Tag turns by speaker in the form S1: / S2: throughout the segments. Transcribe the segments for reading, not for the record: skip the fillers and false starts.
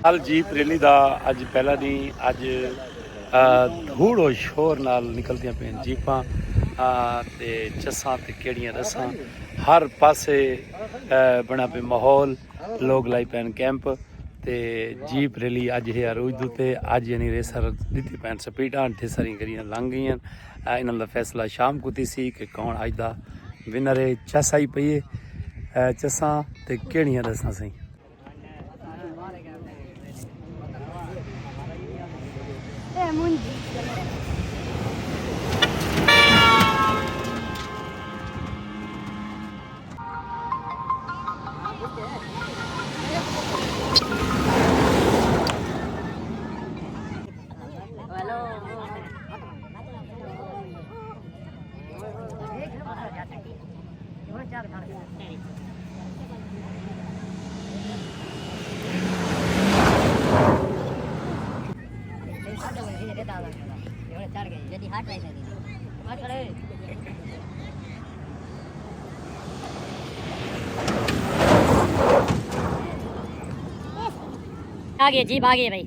S1: हल jeep rally का अज पहला दिन अज धूड़ो शोर नाल निकलदियां पे जीपां ते चस्सां ते केड़ियां रस्सां हर पासे बना पे माहौल लोग लाई पैन कैंप ते जीप रैली अज है अरूज ते अज यानी रेसर दित्ती पैन स्पीडां ढे सारी गरियां लंघ गईयां इन्हां दा फैसला शाम को सी कि कौन अज दा विनर है चस्स आई पई है चस्सां ते केड़ियां रस्सां सही
S2: आ गई जीप आ गई भाई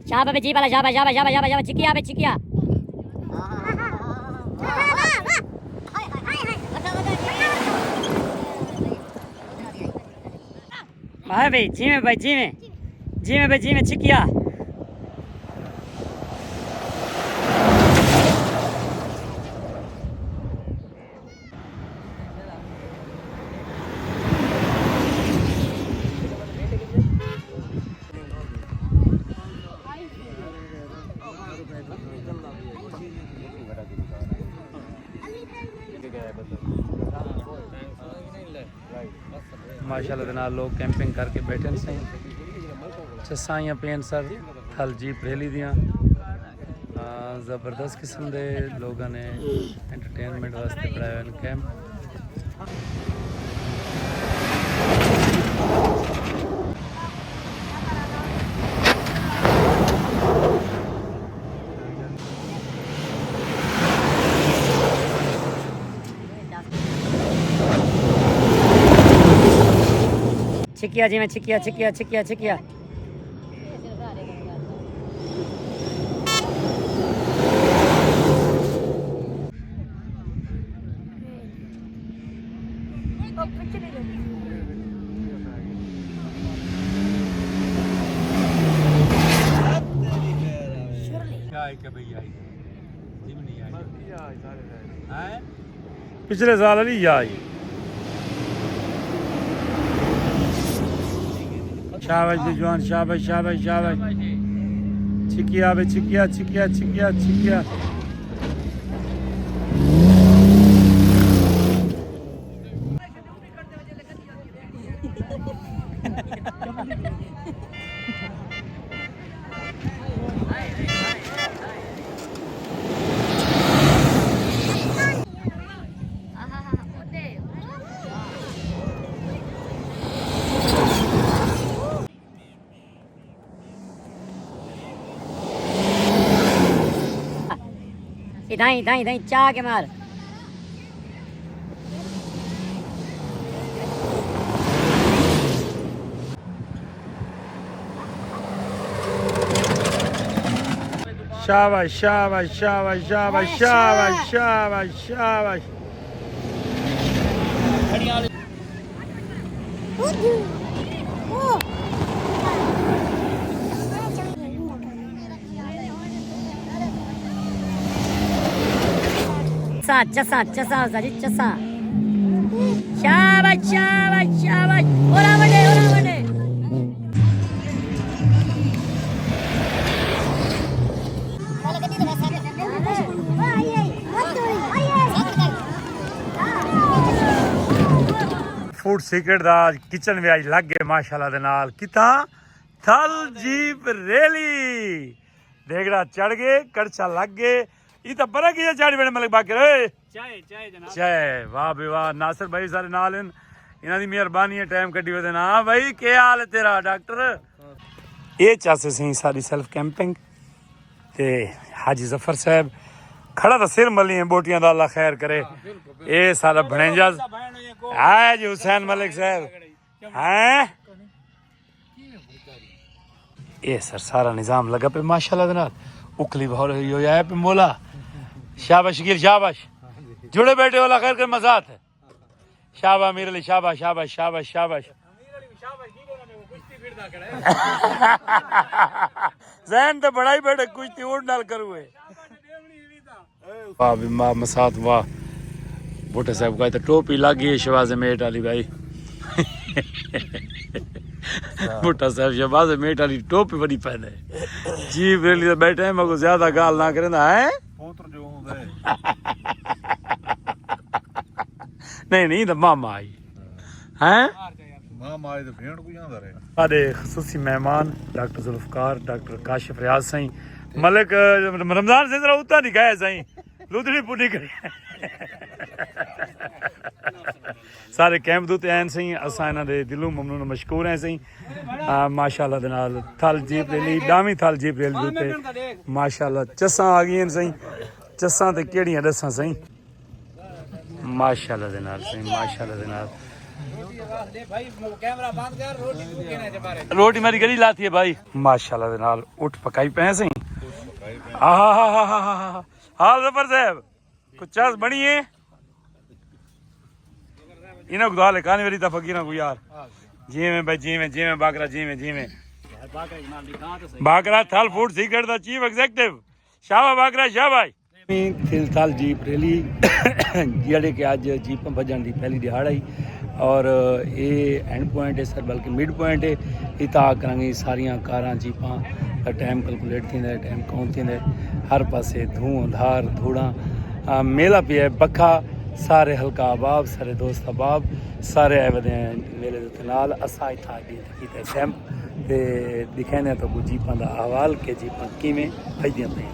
S2: शाबाश पे जीप वाला शाबाश शाबाश शाबाश शाबाश शाबाश चिकिया पे चिकिया भाई जी में भाई जी में भाई जी में चिकिया
S1: माशाल्लाह दे नाल लोग कैंपिंग करके बैठे ने सही चस्सां पेन सर थल जीप रैली दियां ज़बरदस्त किस्म के लोगों ने एंटरटेनमेंट वास्ते बनाया कैंप
S2: चिकिया जी में चिकिया चिकिया चिकिया चिकिया
S1: पिछले साल वाली आई शाबाश विजवान शाबाश शाबाश शाबाश चिकिया बे चिकिया चिकिया चिकिया चिकिया
S2: दाई दाई दाई चाह के मार
S1: शाबाश शाबाश शाबाश शाबाश शाबाश शाबाश शाबाश
S2: चसा चसा जी चसा शाबाश शाबाश शाबाश ओरा बने
S1: फूड सीक्रेट दा किचन भी आज लग गए माशाल्लाह दे नाल किता थल जीप रैली देगड़ा चढ़ गए कड़छा लग गए ये तो बड़ा की चाड़ी बड़े मलिक बाकी रहे चाय चाय जनाब चाय वाह बे वाह नासिर भाई सारे नाल इन्हां दी मेहरबानी है टाइम कड्डी वदे ना भाई क्या हाल है तेरा डॉक्टर ये चासे सही सारी सेल्फ कैंपिंग ते हाजी जफर साहब खड़ा तो सिर मली है बोटियां दा अल्लाह खैर करे ये सारा भणेजा है जी हुसैन मलिक साहब हैं ਇਹ ਸਰ ਸਾਰਾ ਨਿਜ਼ਾਮ ਲੱਗਾ ਪਏ ਮਾਸ਼ਾਅੱਲਾ ਦੇ ਨਾਲ ਉਖਲੀ ਬਹੁਤ ਹੋਈ ਹੋਇਆ पे मोला शाबाश शकील शाबाश जुड़े बैठे वाला खैर कर मजात है शाबाश मेरे लिए शाबाश शाबाश शाबाश शाबाश जहन तो बड़ा ही बैठे कुश्ती उड़ डाल कर हुए वाह भी माँ मसात वाह भुट्टो साहब का तो टोपी लगी है शहबाज मेट वाली भाई भुट्टो साहब शहबाज मेट वाली टोपी बड़ी पहने जी बेली तो बैठे हैं मगर ज्यादा गाल ना करें है नहीं नहीं तो मामा आई हैं
S3: ਮਾਮਾ ਆਏ ਤੇ ਫੇਂਡ ਕੋਈ ਆਂਦਾ ਰਹੇ
S1: ਸਾਡੇ ਖਸੂਸੀ ਮਹਿਮਾਨ ਡਾਕਟਰ ਜ਼ੁਲਫਕਾਰ ਡਾਕਟਰ ਕਾਸ਼ਿਫ ਰਿਆਜ਼ ਸਾਈਂ ਮਲਕ रमजान से जरा उतना नहीं गए साईं लुधड़ी पुनी करी सारे कैंप दूते आए सही असां इन्हां दे दिलों ममनून मशकूर हैं सही माशाअल्लाह दे नाल थल जीप रैली डामी थल जीप रैली दूते माशाअल्लाह चस्सां आ गईं सही चस्सां ते केड़ियां दसां सही माशाअल्लाह दे नाल सही माशाअल्लाह दे नाल रोटी मेरी गली लाती है भाई माशाअल्लाह दे नाल उठ पकाई पे सही हाल जफर साहब कुछ चास बनी है इन्हें खुदा ले कान मेरी फकीर को यार जिमें भाई जिमें बाकरा जिमें बाकरा थल फूड सीक्रेट दा चीफ एग्जीक्यूटिव शाबा बाकरा शाबाश फिलहाल जीप रैली जेड़े कि अज जीप भजन की पहली दिहाड़ आई और ये एंड पॉइंट है सर बल्कि मिड पॉइंट है इता करांगे सारियां कारां जीपां का टाइम कैलकुलेट थींदा है टाइम काउंट थींदा है हर पासे धुआं धार धूड़ा मेला पिया है बखा सारे हल्का अहबाब सारे दोस्त अहबाब सारे आए वदे मेले दे नाल असां इत्थां कीता कैंप ते दिखाने तो जीपां दा अहवाल के जीपां किवें भजदियां पईयां